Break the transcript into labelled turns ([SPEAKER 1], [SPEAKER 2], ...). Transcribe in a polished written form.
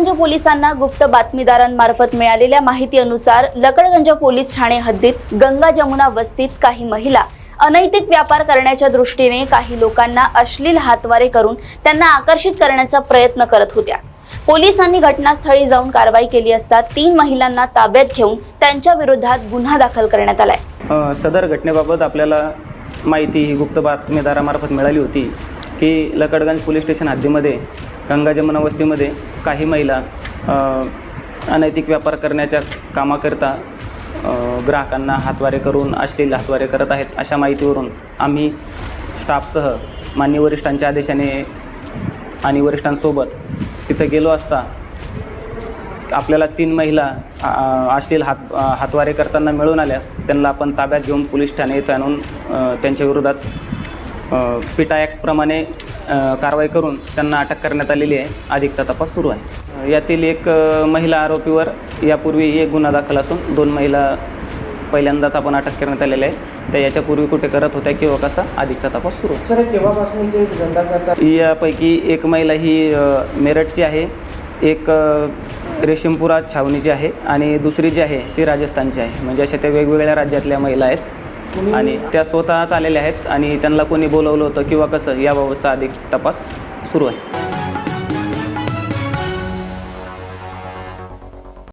[SPEAKER 1] लकडगंज पोलिसांना गुप्त बातमीदारांमार्फत मिळालेल्या माहितीनुसार लकडगंज पोलीस ठाणे हद्दीत गंगा जमुना वस्तीत काही महिला अनैतिक व्यापार करण्याच्या दृष्टीने काही लोकांना अश्लील हातवारे करून त्यांना आकर्षित करण्याचा प्रयत्न करत होत्या। पोलिसांनी घटनास्थळी जाऊन कारवाई केली असता 3 महिलांना ताब्यात घेऊन त्यांच्या विरोधात गुन्हा दाखल करण्यात आलाय।
[SPEAKER 2] सदर घटनेबाबत आपल्याला माहिती ही गुप्त बातमीदारामार्फत मिळाली होती की लकडगंज पोलीस स्टेशन हद्दीमध्ये गंगा जमुना वस्तीमध्ये काही महिला अनैतिक व्यापार करण्याच्या कामाकरता ग्राहकांना हातवारे करून अश्लील हातवारे करत आहेत। अशा माहितीवरून आम्ही स्टाफसह मान्य वरिष्ठांच्या आदेशाने आणि वरिष्ठांसोबत तिथं गेलो असता आपल्याला 3 महिला अश्लील हातवारे करताना मिळून आल्या। त्यांना आपण ताब्यात घेऊन पोलीस ठाणे येथे आणून त्यांच्या विरोधात पिटा ॲक्टप्रमाणे कारवाई करून त्यांना अटक करण्यात आलेली आहे। अधिकचा तपास सुरू आहे। यातील एक महिला आरोपीवर यापूर्वी एक गुन्हा दाखल असून 2 महिला पहिल्यांदाच आपण अटक करण्यात आलेल्या आहे। त्या याच्यापूर्वी कुठे करत होत्या किंवा कसा अधिकचा तपास सुरू आहे।
[SPEAKER 3] सर केव्हापासून ते धंदा करतात?
[SPEAKER 2] यापैकी एक महिला ही मेरठची आहे, एक रेशीमपुरा छावणीची आहे आणि दुसरी जी आहे ती राजस्थानची आहे। म्हणजे अशा त्या वेगवेगळ्या राज्यातल्या महिला आहेत आणि त्या स्वतःच आलेल्या आहेत आणि त्यांना कोणी बोलवलं होतं किंवा कसं याबाबतचा अधिक तपास सुरू आहे।